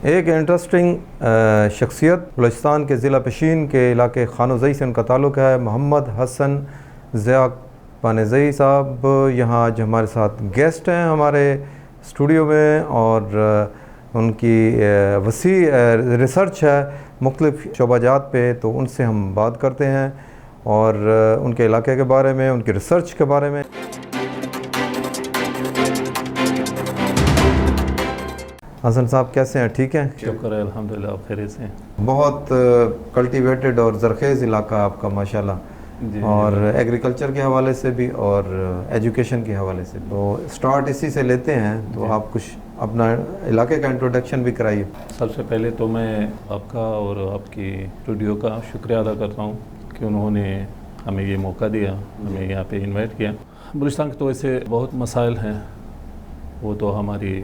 ایک انٹرسٹنگ شخصیت بلوچستان کے ضلع پشین کے علاقے خانوزئی سے ان کا تعلق ہے، محمد حسن ضیاء پانیزئی صاحب یہاں آج ہمارے ساتھ گیسٹ ہیں ہمارے اسٹوڈیو میں، اور ان کی وسیع ریسرچ ہے مختلف شعبہ جات پہ، تو ان سے ہم بات کرتے ہیں اور ان کے علاقے کے بارے میں، ان کی ریسرچ کے بارے میں۔ حسن صاحب کیسے ہیں؟ ٹھیک ہیں؟ شکر ہے الحمدللہ، آپ خیریت سے ہیں؟ بہت کلٹیویٹڈ اور زرخیز علاقہ آپ کا ماشاءاللہ، اور ایگریکلچر کے حوالے سے بھی اور ایجوکیشن کے حوالے سے، تو سٹارٹ اسی سے لیتے ہیں، تو آپ کچھ اپنا علاقے کا انٹروڈکشن بھی کرائیے۔ سب سے پہلے تو میں آپ کا اور آپ کی اسٹوڈیو کا شکریہ ادا کرتا ہوں کہ انہوں نے ہمیں یہ موقع دیا، ہمیں یہاں پہ انوائٹ کیا۔ بلوچستان کے تو ایسے بہت مسائل ہیں، وہ تو ہماری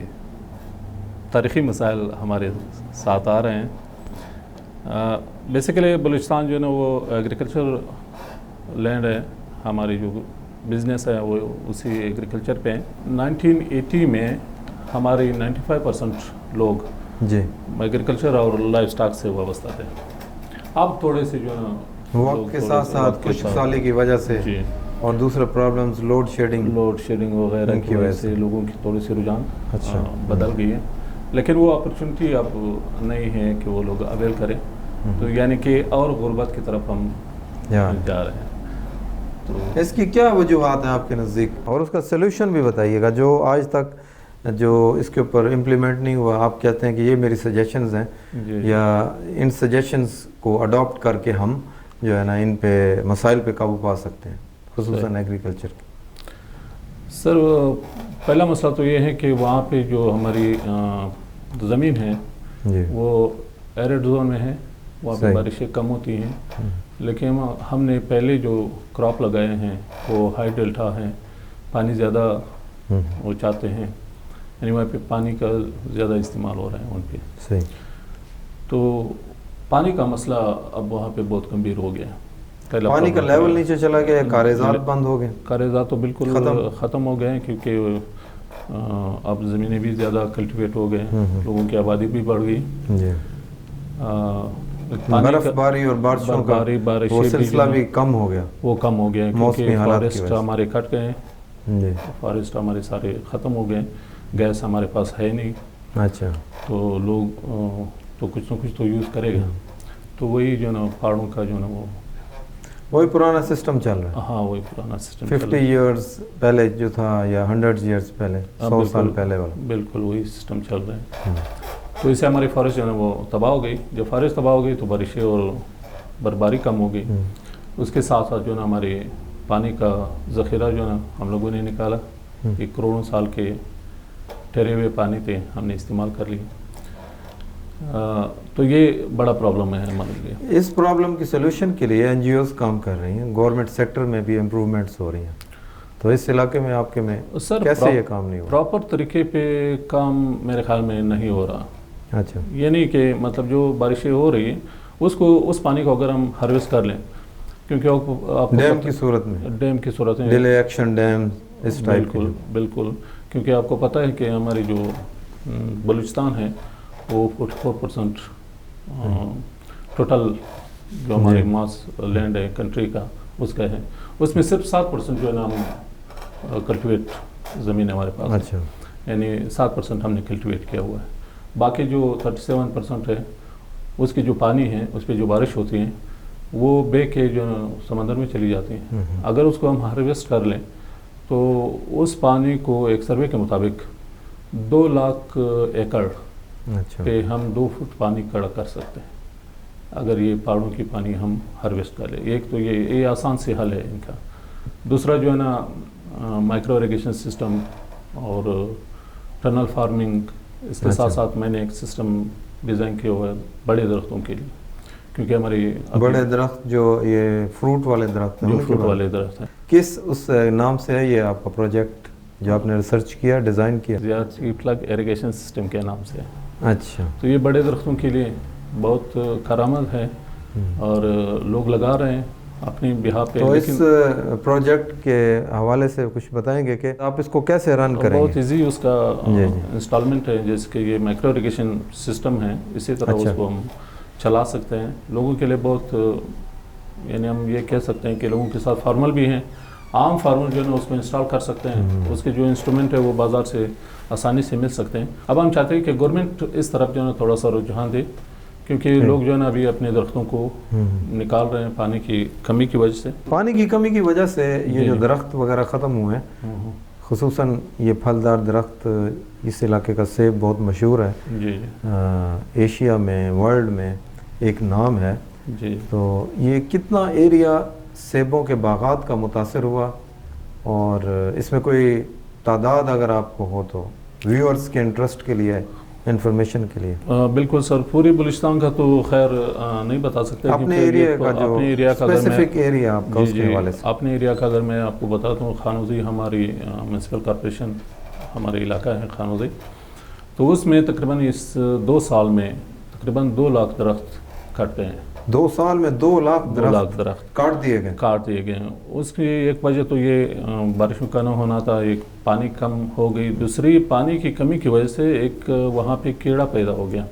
تاریخی مسائل ہمارے ساتھ آ رہے ہیں۔ بیسیکلی بلوچستان جو ہے نا وہ ایگریکلچر لینڈ ہے، ہماری جو بزنس ہے وہ اسی ایگریکلچر پہ ہیں۔ 1980 میں ہماری 95% لوگ جی ایگریکلچر اور لائف سٹاک سے وابستہ تھے۔ اب تھوڑے سے جو ہے نا وقت کے ساتھ ساتھ خشک سالی کی وجہ سے جی اور دوسرے پرابلمز، لوڈ شیڈنگ وغیرہ کی وجہ سے لوگوں کی تھوڑی سی رجحان بدل گئی ہے، لیکن وہ اپرچونٹی اب نہیں ہے کہ وہ لوگ اویل کریں، تو یعنی کہ اور غربت کی طرف ہم جا رہے ہیں۔ تو اس کی کیا وجوہات ہیں آپ کے نزدیک، اور اس کا سلوشن بھی بتائیے گا جو آج تک جو اس کے اوپر امپلیمنٹ نہیں ہوا؟ آپ کہتے ہیں کہ یہ میری سجیشنز ہیں، یا ان سجیشنز کو اڈاپٹ کر کے ہم جو ہے نا ان پہ مسائل پہ قابو پا سکتے ہیں، خصوصاً ایگریکلچر کی؟ سر پہلا مسئلہ تو یہ ہے کہ وہاں پہ جو ہماری زمین ہے وہ ایرڈ زون میں ہے، وہاں پہ بارشیں کم ہوتی ہیں، لیکن ہم نے پہلے جو کراپ لگائے ہیں وہ ہائی ڈیلٹا ہیں، پانی زیادہ وہ چاہتے ہیں، یعنی وہاں پہ پانی کا زیادہ استعمال ہو رہا ہے ان پہ، صحیح۔ تو پانی کا مسئلہ اب وہاں پہ بہت گمبھیر ہو گیا۔ پانی کا لیول نیچے چلا گیا، کاریزات بند ہو گئے، کاریزات تو بالکل ختم ہو گئے ہیں، کیونکہ اب زمینیں بھی زیادہ کلٹیویٹ ہو گئے ہیں، لوگوں کی آبادی بھی بڑھ گئی، برف باری اور بارشوں کا وہ سلسلہ بھی کم ہو گیا، وہ کم ہو گیا کیونکہ فارسٹ ہمارے کٹ گئے ہیں، فارسٹ ہمارے سارے ختم ہو گئے، گیس ہمارے پاس ہے نہیں، اچھا، تو لوگ تو کچھ نہ کچھ تو یوز کرے گا، تو وہی جو نا پہاڑوں کا جو نا وہی پرانا سسٹم چل رہا ہے۔ ہاں وہی پرانا سسٹم 50 ایئرز پہلے جو تھا، یا 100 ایئرز پہلے، 100 سال پہلے والا، بالکل وہی سسٹم چل رہا ہے۔ تو اس سے ہماری فارسٹ جو ہے نا وہ تباہ ہو گئی، جب فارسٹ تباہ ہو گئی تو بارشیں اور برفباری کم ہو گئی، اس کے ساتھ ساتھ جو ہے نا ہمارے پانی کا ذخیرہ جو ہے نا ہم لوگوں نے نکالا، ایک کروڑوں سال کے ٹھہرے ہوئے پانی تھے، ہم نے استعمال کر لی، تو یہ بڑا پرابلم ہے ہمارے لیے۔ اس پرابلم کی سلوشن کے لیے این جی اوز کام کر رہی ہیں، گورنمنٹ سیکٹر میں بھی امپرومنٹس ہو رہی ہیں، تو اس علاقے میں آپ کے میں کیسے یہ کام نہیں ہو رہا؟ پراپر طریقے پہ کام میرے خیال میں نہیں ہو رہا۔ اچھا، یہ نہیں کہ مطلب جو بارشیں ہو رہی ہیں اس پانی کو اگر ہم ہارویسٹ کر لیں، کیونکہ آپ ڈیم کی صورت میں، ڈیم کی صورت میں ڈیلے ایکشن ڈیم اس ٹائپ کے، بالکل، کیونکہ آپ کو پتہ ہے کہ ہماری جو بلوچستان ہے وہ 44% ٹوٹل جو ہماری ماس لینڈ ہے کنٹری کا اس کا ہے، اس میں صرف 7% جو ہے نا ہم کلٹیویٹ زمین ہے ہمارے پاس، اچھا، یعنی 7% ہم نے کلٹیویٹ کیا ہوا ہے، باقی جو 37% ہے اس کی جو پانی ہے اس پہ جو بارش ہوتی ہیں وہ بے کے جو سمندر میں چلی جاتی ہیں، اگر اس کو ہم ہارویسٹ کر لیں تو اس پانی کو ایک سروے کے مطابق 2 لاکھ ایکڑ پہ ہم 2 فٹ پانی کڑا کر سکتے ہیں، اگر یہ پہاڑوں کی پانی ہم ہارویسٹ کر لیں۔ ایک تو یہ آسان سے حل ہے ان کا۔ دوسرا جو ہے نا مائکرو اریگیشن سسٹم اور ٹنل فارمنگ، اس کے ساتھ ساتھ میں نے ایک سسٹم ڈیزائن کیا ہوا ہے بڑے درختوں کے لیے، کیونکہ ہماری بڑے درخت جو یہ فروٹ والے درخت ہیں، جو فروٹ والے درخت ہیں، کس اس نام سے ہے یہ آپ کا پروجیکٹ جو آپ نے ریسرچ کیا، ڈیزائن کیا؟ زیادتی پلگ ایریگیشن سسٹم کے نام سے۔ اچھا، تو یہ بڑے درختوں کے لیے بہت کارآمد ہے اور لوگ لگا رہے ہیں، اپنی بہا پہ. تو اس پروجیکٹ کے حوالے سے کچھ بتائیں گے کہ آپ اس کو کیسے رن کریں بہت گے؟ ایزی اس کا انسٹالمنٹ ہے، جیسے کہ یہ مائکرو اریگیشن سسٹم ہے، اسی طرح اس کو ہم چلا سکتے ہیں. لوگوں کے لیے بہت، یعنی ہم یہ کہہ سکتے ہیں کہ لوگوں کے ساتھ فارمل بھی ہیں، عام فارمر جو ہے نا اس کو انسٹال کر سکتے ہیں. اس کے جو انسٹرومنٹ ہے وہ بازار سے آسانی سے مل سکتے ہیں. اب ہم چاہتے ہیں کہ گورنمنٹ اس طرف جو ہے نا تھوڑا سا رجحان دے، کیونکہ لوگ جو ہے نا ابھی اپنے درختوں کو نکال رہے ہیں پانی کی کمی کی وجہ سے. پانی کی کمی کی وجہ سے یہ جو درخت وغیرہ ختم ہوئے ہیں، خصوصاً یہ پھلدار درخت، اس علاقے کا سیب بہت مشہور ہے. جی ایشیا میں، ورلڈ میں ایک نام ہے. جی. تو یہ کتنا ایریا سیبوں کے باغات کا متاثر ہوا، اور اس میں کوئی تعداد اگر آپ کو ہو تو ویورز کے انٹرسٹ کے لیے، انفارمیشن کے لیے؟ بالکل سر، پوری بلوچستان کا تو خیر نہیں بتا سکتے. اپنے ایریا کا جو اسپیسیفک ایریا آپ کا اس کے حوالے سے. اپنے ایریا کا اگر میں آپ کو بتاتا ہوں، خانوزی ہماری میونسپل کارپوریشن ہمارے علاقہ ہے خانوزی، تو اس میں تقریباً اس 2 سال میں تقریباً 2 لاکھ درخت کٹتے ہیں. 2 سال میں 2 لاکھ درخت کاٹ دیے گئے ہیں. اس کی ایک وجہ تو یہ بارشوں کا نہ ہونا تھا، ایک پانی کم ہو گئی، دوسری پانی کی کمی کی وجہ سے ایک وہاں پہ کیڑا پیدا ہو گیا،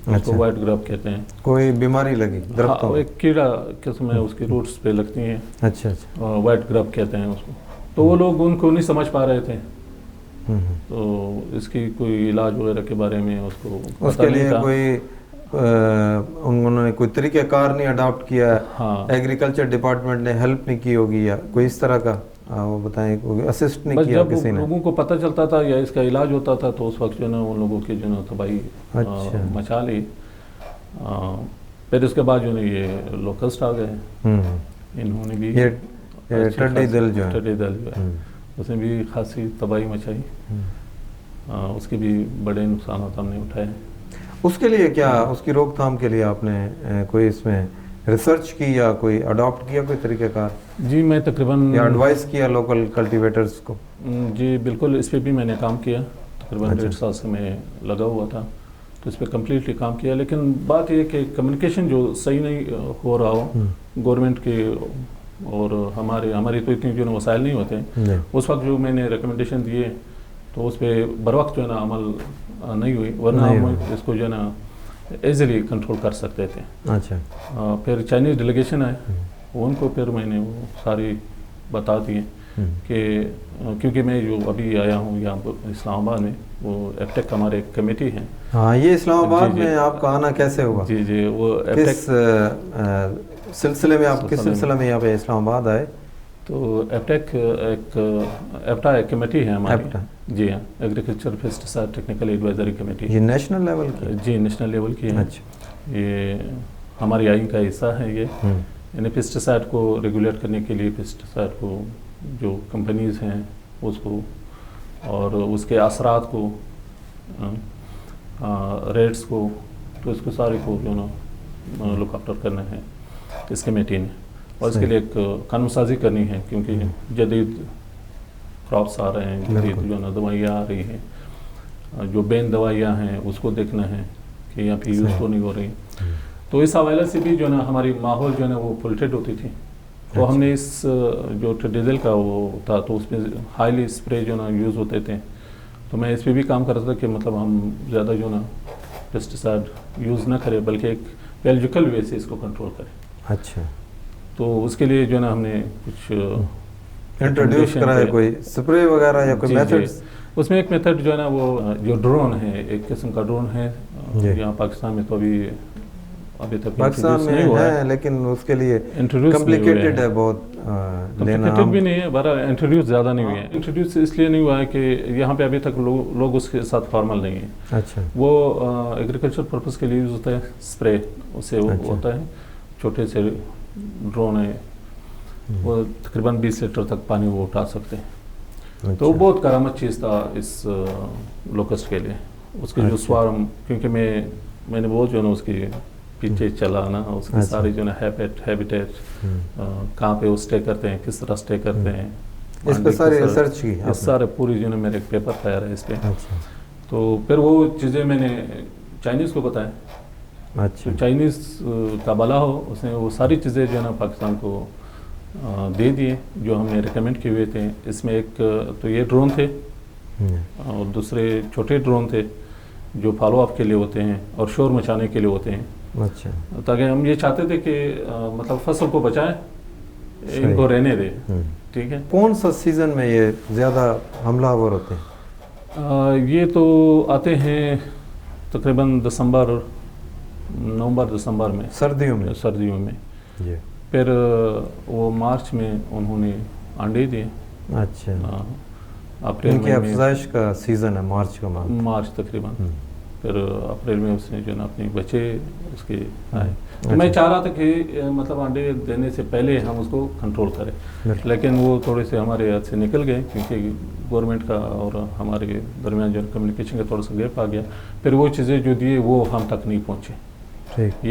اس کو وائٹ گرب کہتے ہیں. کوئی بیماری لگی درختوں؟ ایک کیڑا قسم ہے، اس کی روٹس پہ لگتی ہیں. اچھا. وائٹ گرب کہتے ہیں اس کو. تو وہ لوگ ان کو نہیں سمجھ پا رہے تھے، تو اس کی کوئی علاج وغیرہ کے بارے میں اس کو اس کے لیے کوئی انہوں نے کوئی طریقہ کار نہیں اڈاپٹ کیا ہے؟ ایگریکلچر ڈپارٹمنٹ نے ہیلپ نہیں کی ہوگی یا کوئی اس طرح کا، وہ بتائیں، اسسٹ نہیں کیا کسی نے؟ جب لوگوں کو پتہ چلتا تھا یا اس کا علاج ہوتا تھا تو اس وقت جو ہے نا ان لوگوں کی جو ہے نا تباہی مچا لی. پھر اس کے بعد جو ہے یہ لوکسٹ آ گئے، انہوں نے بھی ٹڈی دل جو ہے اس نے بھی خاصی تباہی مچائی. اس کے بھی بڑے نقصانات ہم نے اٹھائے. اس کے لیے کیا، اس کی روک تھام کے لیے آپ نے کوئی اس میں ریسرچ کی یا کوئی اڈاپٹ کیا کوئی طریقہ کار؟ جی میں تقریباً یا ایڈوائز کیا لوکل کلٹیویٹرز کو؟ جی بالکل، اس پہ بھی میں نے کام کیا. تقریباً 1.5 سال سے میں لگا ہوا تھا، تو اس پہ کمپلیٹلی کام کیا. لیکن بات یہ کہ کمیونیکیشن جو صحیح نہیں ہو رہا ہو گورنمنٹ کے، اور ہماری تو اتنی جو ہے وسائل نہیں ہوتے. اس وقت جو میں نے ریکمنڈیشن دیے تو اس پہ بر وقت جو ہے نا عمل نہیں ہوئی، ورنہ ہم اس کو جو ہے نا ایزیلی کنٹرول کر سکتے تھے. اچھا. پھر چائنیز ڈیلیگیشن آئے، ان کو پھر میں نے وہ ساری بتا دیے کہ کیونکہ میں جو ابھی آیا ہوں یہاں اسلام آباد میں، وہ ایپٹیک ہمارے ایک کمیٹی ہیں. ہاں، یہ اسلام آباد میں آپ کا آنا کیسے ہوا؟ جی وہ کس سلسلے میں، آپ کس سلسلے میں یہاں پہ اسلام آباد آئے؟ تو ایپٹا ایک کمیٹی ہے ہماری. جی ہاں، agriculture pesticide technical advisory committee. یہ نیشنل لیول کی؟ جی نیشنل لیول کی ہے. یہ ہماری آئین کا حصہ ہے. یہ یعنی پیسٹیسائڈ کو ریگولیٹ کرنے کے لیے پیسٹیسائڈ کو جو کمپنیز ہیں اس کو، اور اس کے اثرات کو، ریٹس کو، تو اس کو سارے کو جو نا لک آفٹر کرنا ہے اس کمیٹی نے. اور اس کے لیے ایک قانون سازی کرنی ہے، کیونکہ جدید کراپس آ رہے ہیں، جدید جو نا دوائیاں آ رہی ہیں، جو بین دوائیاں ہیں اس کو دیکھنا ہے کہ یہاں پہ یوز تو نہیں ہو رہی. تو اس حوالے سے بھی جو نا ہماری ماحول جو ہے نا وہ پولوٹیڈ ہوتی تھی. تو ہم نے اس جو ڈیزل کا وہ تھا تو اس میں ہائیلی اسپرے جو نا یوز ہوتے تھے. تو میں اس پہ بھی کام کرتا تھا کہ مطلب ہم زیادہ جو نا پیسٹیسائڈ یوز نہ کریں، بلکہ ایک بیولوجیکل وے سے اس کو کنٹرول کریں. اچھا. تو اس کے لیے جو ہے نا ہم نے کچھ انٹروڈیوس کرا ہے، کوئی سپرے وغیرہ یا کوئی میتھڈز؟ اس میں ایک میتھڈ جو ہے نا وہ جو ڈرون ہے، ایک قسم کا ڈرون ہے. یہاں پاکستان میں تو ابھی تک پاکستان میں ہے، لیکن اس کے لیے کمپلیکیٹڈ ہے بہت. کمپلیکیٹڈ بھی نہیں ہے، بہرحال انٹروڈیوس زیادہ نہیں ہوئے ہیں. انٹروڈیوس اس لیے نہیں ہوا ہے کہ یہاں پہ ابھی تک لوگ اس کے ساتھ فارمل نہیں ہیں. اچھا. وہ ایگریکلچر پرپز کے لیے یوز ہوتا ہے، اسپرے اس سے ہوتا ہے. چھوٹے سے ڈرون ہے، وہ تقریباً 20 لیٹر تک پانی وہ اٹھا سکتے ہیں. تو وہ بہت کرامت چیز تھا اس لوکسٹ کے لیے. اس کے جو سوارم، کیونکہ میں نے بہت جو ہے نا اس کی پیچھے چلا نا، اس کی ساری جو ہے نا ہیبیٹیٹ کہاں پہ وہ اسٹے کرتے ہیں، کس طرح اسٹے کرتے ہیں، اس پہ ساری ریسرچ کی. اس سارے پوری جو ہے میرے ایک پیپر تیار ہے اس پہ. تو پھر وہ چیزیں میں نے چائنیز کو بتایا. اچھا. چائنیز کا بلا ہو، اس نے وہ ساری چیزیں جو ہے نا پاکستان کو دے دیے جو ہم نے ریکمینڈ کیے ہوئے تھے. اس میں ایک تو یہ ڈرون تھے اور دوسرے چھوٹے ڈرون تھے جو فالو اپ کے لیے ہوتے ہیں اور شور مچانے کے لیے ہوتے ہیں. اچھا. تاکہ ہم یہ چاہتے تھے کہ مطلب فصل کو بچائیں, ان کو رہنے دیں. ٹھیک ہے. کون سا سیزن میں یہ زیادہ حملہ آور ہوتے ہیں؟ یہ تو آتے ہیں تقریباً نومبر دسمبر میں, سردیوں میں. جی. پھر وہ مارچ میں انہوں نے انڈے دیے. اچھا. اپریل کی افزائش کا سیزن ہے مارچ کا مارچ تقریباً. پھر اپریل میں اس نے جو نا اپنے بچے اس کے آئے. تو میں چاہ رہا تھا کہ مطلب انڈے دینے سے پہلے ہم اس کو کنٹرول کریں, لیکن وہ تھوڑے سے ہمارے ہاتھ سے نکل گئے کیونکہ گورنمنٹ کا اور ہمارے درمیان جو کمیونیکیشن کا تھوڑا سا گیپ آ گیا. پھر وہ چیزیں جو دیے وہ ہم تک نہیں پہنچے. ٹھیک.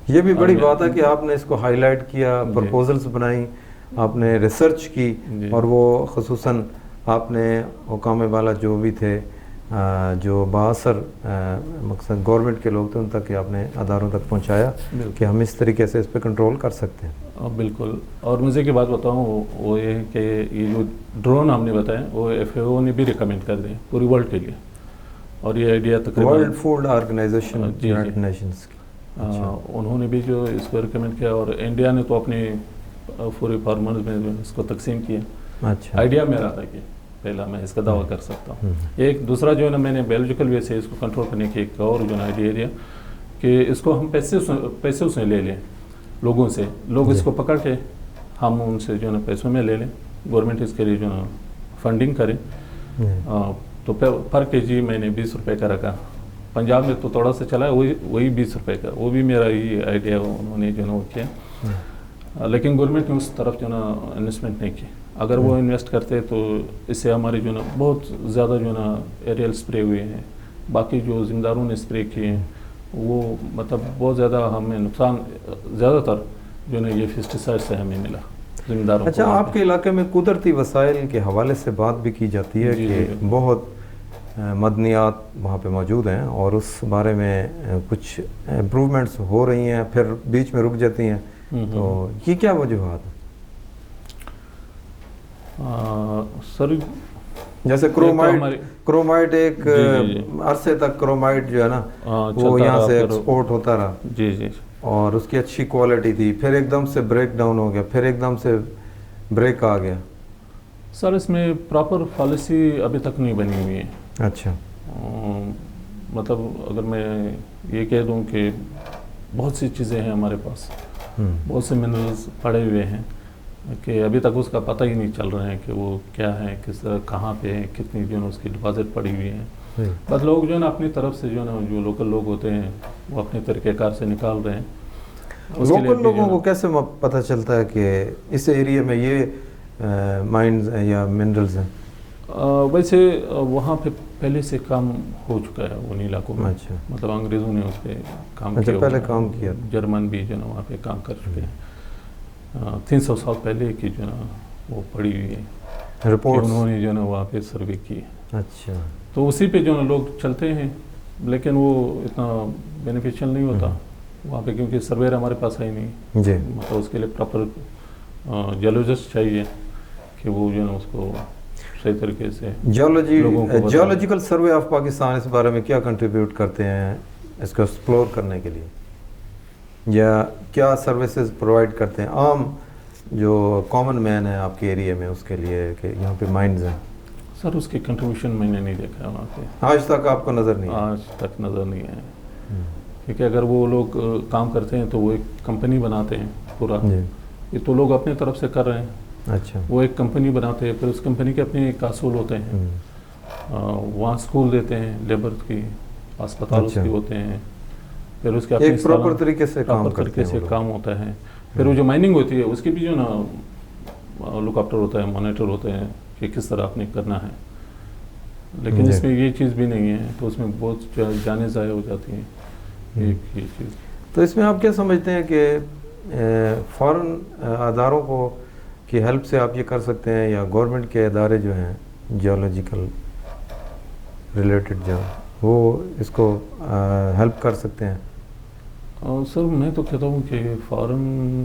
یہ بھی بڑی بات ہے کہ آپ نے اس کو ہائی لائٹ کیا, پرپوزلز بنائی, آپ نے ریسرچ کی, اور وہ خصوصاً آپ نے حکام بالا جو بھی تھے جو بااثر مقصد گورنمنٹ کے لوگ تھے ان تک آپ نے اداروں تک پہنچایا کہ ہم اس طریقے سے اس پہ کنٹرول کر سکتے ہیں. بالکل. اور مزے کی بات بتاؤں وہ یہ ہے کہ یہ جو ڈرون ہم نے بتایا وہ FAO نے بھی ریکمینڈ کر دیا پوری ورلڈ کے لیے. اور یہ آئیڈیا تقریباً World Food Organization United Nations کی انہوں نے بھی جو اس کو ریکمینڈ کیا, اور انڈیا نے تو اپنے پورے فارمرز میں اس کو تقسیم کیا. اچھا. آئیڈیا میرا تھا کہ پہلا میں اس کا دعویٰ کر سکتا ہوں. ایک دوسرا جو ہے نا میں نے بیولوجیکل وے سے اس کو کنٹرول کرنے کی ایک اور جو ہے نا آئیڈیا دیا کہ اس کو ہم پیسے سے لے لیں لوگوں سے. لوگ اس کو پکڑ کے ہم ان سے جو ہے نا پیسوں میں لے لیں, گورنمنٹ اس کے لیے جو ہے نا فنڈنگ کرے. تو پر کے جی میں نے 20 روپے کا رکھا. پنجاب میں تو تھوڑا سا چلا ہے وہی 20 روپے کا, وہ بھی میرا یہ آئیڈیا انہوں نے جو ہے نا وہ کیا. لیکن گورنمنٹ نے اس طرف جو ہے نا انویسٹمنٹ نہیں کی. اگر وہ انویسٹ کرتے تو اس سے ہمارے جو ہے نا بہت زیادہ جو ہے نا ایریل اسپرے ہوئے ہیں. باقی جو ذمہ داروں نے اسپرے کیے ہیں وہ مطلب بہت زیادہ ہمیں نقصان زیادہ تر جو ہے نا یہ پیسٹیسائڈ سے ہمیں ملا ذمہ داروں. اچھا, آپ کے علاقے میں قدرتی وسائل کے حوالے سے بات بھی کی جاتی ہے کہ بہت معدنیات وہاں پہ موجود ہیں اور اس بارے میں کچھ امپروومنٹس ہو رہی ہیں پھر بیچ میں رک جاتی ہیں, تو یہ کیا وجوہات ہیں؟ سر جیسے کرومائٹ ایک عرصے تک کرومائٹ جو ہے نا وہ یہاں سے ایکسپورٹ ہوتا رہا. جی جی. اور اس کی اچھی کوالٹی تھی, پھر ایک دم سے بریک ڈاؤن ہو گیا, پھر ایک دم سے بریک آ گیا. سر اس میں پراپر پالیسی ابھی تک نہیں بنی ہوئی ہے. اچھا. مطلب اگر میں یہ کہہ دوں کہ بہت سی چیزیں ہیں ہمارے پاس, بہت سے منرلز پڑے ہوئے ہیں کہ ابھی تک اس کا پتہ ہی نہیں چل رہا ہے کہ وہ کیا ہے, کس طرح کہاں پہ ہے, کتنی جو ہے اس کی ڈپازٹ پڑی ہوئی ہے. بس لوگ جو ہے نا اپنی طرف سے جو ہے نا جو لوکل لوگ ہوتے ہیں وہ اپنے طریقہ کار سے نکال رہے ہیں. لوکل لوگوں کو کیسے پتہ چلتا ہے کہ اس ایریا میں یہ مائنز ہیں یا منرلز ہیں؟ ویسے وہاں پہ پہلے سے کام ہو چکا ہے ان علاقوں میں. اچھا. مطلب انگریزوں نے اس پہ کام کیا, پہلے کام کیا, جرمن بھی جو ہے نا وہاں پہ کام کر چکے ہیں. 300 سال پہلے کی جو ہے نا وہ پڑی ہوئی ہے رپورٹ, انہوں نے جو ہے نا وہاں پہ سروے کی ہے. اچھا. تو اسی پہ جو ہے نا لوگ چلتے ہیں, لیکن وہ اتنا بینیفیشیل نہیں ہوتا وہاں پہ کیونکہ سرویر ہمارے پاس ہے ہی نہیں. جی. مطلب اس کے لیے پراپر جیولوجسٹ چاہیے کہ وہ جو ہے نا اس کو صحیح طریقے سے. جیولوجیکل سروے آف پاکستان اس بارے میں کیا کنٹریبیوٹ کرتے ہیں اس کو ایکسپلور کرنے کے لیے, یا کیا سروسز پرووائڈ کرتے ہیں عام جو کامن مین ہے آپ کے ایریا میں اس کے لیے کہ یہاں پہ مائنز ہیں؟ سر اس کی کنٹریبیوشن میں نے نہیں دیکھا وہاں پہ. آج تک آپ کو نظر نہیں؟ آج تک نظر نہیں ہے, کیونکہ اگر وہ لوگ کام کرتے ہیں تو وہ ایک کمپنی بناتے ہیں پورا. یہ تو لوگ اپنے طرف سے کر رہے ہیں. اچھا. وہ ایک کمپنی بناتے ہیں, پھر اس کمپنی کے اپنے ایک اصول ہوتے ہیں, وہاں اسکول دیتے ہیں لیبر کی, اسپتال اس کے ہوتے ہیں, پھر اس کے اپنے پراپر طریقے سے کام ہوتا ہے. پھر وہ جو مائننگ ہوتی ہے اس کی بھی جو نا لک آفٹر ہوتا ہے, مانیٹر ہوتے ہیں کہ کس طرح آپ نے کرنا ہے. لیکن اس میں یہ چیز بھی نہیں ہے, تو اس میں بہت جانیں ضائع ہو جاتی ہیں. ایک یہ چیز. تو اس میں آپ کیا سمجھتے ہیں کہ فوراً اداروں کو کی ہیلپ سے آپ یہ کر سکتے ہیں, یا گورنمنٹ کے ادارے جو ہیں جیولوجیکل ریلیٹڈ جو وہ اس کو ہیلپ کر سکتے ہیں؟ سر میں تو کہتا ہوں کہ فارن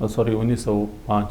1905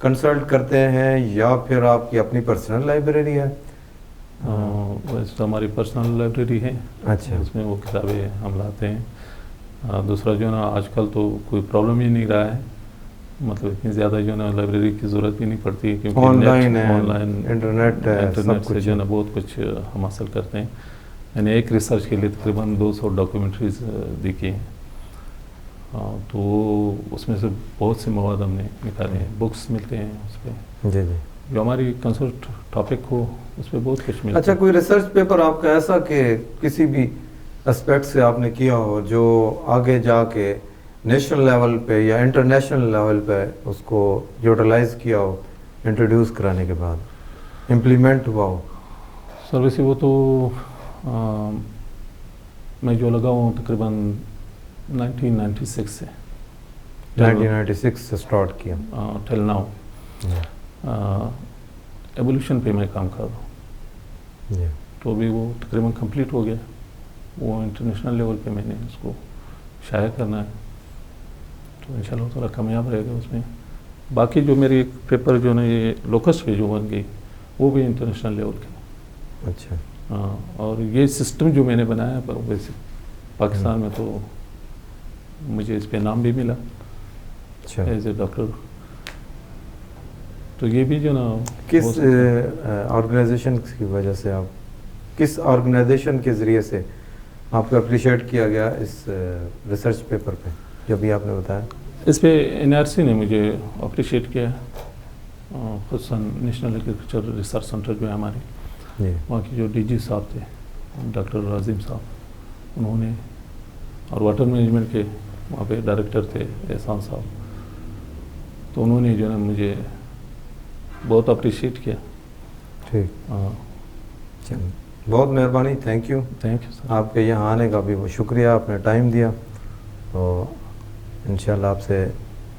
کنسلٹ کرتے ہیں یا پھر آپ کی اپنی پرسنل لائبریری ہے؟ ویسے تو ہماری پرسنل لائبریری ہے. اچھا. اس میں وہ کتابیں ہم لاتے ہیں. دوسرا جو ہے نا آج کل تو کوئی پرابلم ہی نہیں رہا ہے, مطلب اتنی زیادہ جو ہے نا لائبریری کی ضرورت بھی نہیں پڑتی, کیونکہ آن لائن ہے, انٹرنیٹ سب سے جو ہے نا بہت کچھ ہم حاصل کرتے ہیں. یعنی ایک ریسرچ کے لیے تقریباً 200 ڈاکیومنٹریز دیکھی ہیں, تو اس میں سے بہت سے مواد ہم نے نکالے ہیں. بکس ملتے ہیں اس پہ, جی جی, جو ہماری کنسرٹ ٹاپک ہو اس پہ بہت کچھ ملتا ہے. اچھا, کوئی ریسرچ پیپر آپ کا ایسا کہ کسی بھی اسپیکٹ سے آپ نے کیا ہو جو آگے جا کے نیشنل لیول پہ یا انٹرنیشنل لیول پہ اس کو یوٹیلائز کیا ہو, انٹروڈیوس کرانے کے بعد امپلیمنٹ ہوا ہو؟ سر ویسے وہ تو میں جو لگا ہوں تقریباً 1996 سے 1996 سے اسٹارٹ کیا ٹل ناؤ. ایولیوشن پہ میں کام کر رہا ہوں, تو ابھی وہ تقریباً کمپلیٹ ہو گیا. وہ انٹرنیشنل لیول پہ میں نے اس کو شائع کرنا ہے, تو انشاءاللہ تعالیٰ کامیاب رہے گا اس میں. باقی جو میری پیپر جو نا یہ لوکس پہ جو بن گئی وہ بھی انٹرنیشنل لیول کے. اچھا. اور یہ سسٹم جو میں نے بنایا پر ویسے پاکستان میں تو مجھے اس پہ نام بھی ملا ایز اے ڈاکٹر. تو یہ بھی جو نا کس آرگنائزیشن کی وجہ سے, آپ کس آرگنائزیشن کے ذریعے سے آپ کو اپریشیٹ کیا گیا اس ریسرچ پیپر پہ جو بھی آپ نے بتایا؟ اس پہ NRC نے مجھے اپریشیٹ کیا, خصوصاً نیشنل ایگریکلچر ریسرچ سینٹر جو ہے ہمارے, وہاں کی جو DG صاحب تھے ڈاکٹر عظیم صاحب, انہوں نے, اور واٹر مینجمنٹ کے وہاں پہ ڈائریکٹر تھے احسان صاحب, تو انہوں نے جو ہے نا مجھے بہت اپریشیٹ کیا. ٹھیک, بہت مہربانی, thank you. Thank you sir. آپ کے یہاں آنے کا بھی بہت شکریہ, آپ نے ٹائم دیا. تو انشاءاللہ آپ سے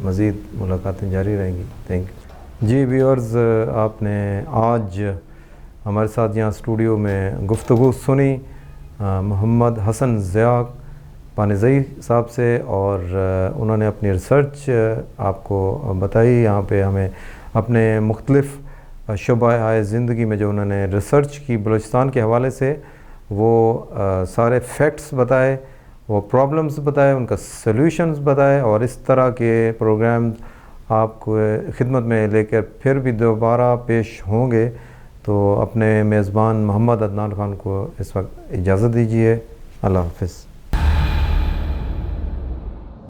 مزید ملاقاتیں جاری رہیں گی. Thank you. جی ویورز, آپ نے آج ہمارے ساتھ یہاں اسٹوڈیو میں گفتگو سنی محمد حسن ضیاء پانیزئی صاحب سے, اور انہوں نے اپنی ریسرچ آپ کو بتائی. یہاں پہ ہمیں اپنے مختلف شعبہ زندگی میں جو انہوں نے ریسرچ کی بلوچستان کے حوالے سے, وہ سارے فیکٹس بتائے, وہ پرابلمز بتائے, ان کا سلیوشنز بتائے, اور اس طرح کے پروگرامز آپ کو خدمت میں لے کر پھر بھی دوبارہ پیش ہوں گے. تو اپنے میزبان محمد عدنان خان کو اس وقت اجازت دیجیے. اللہ حافظ.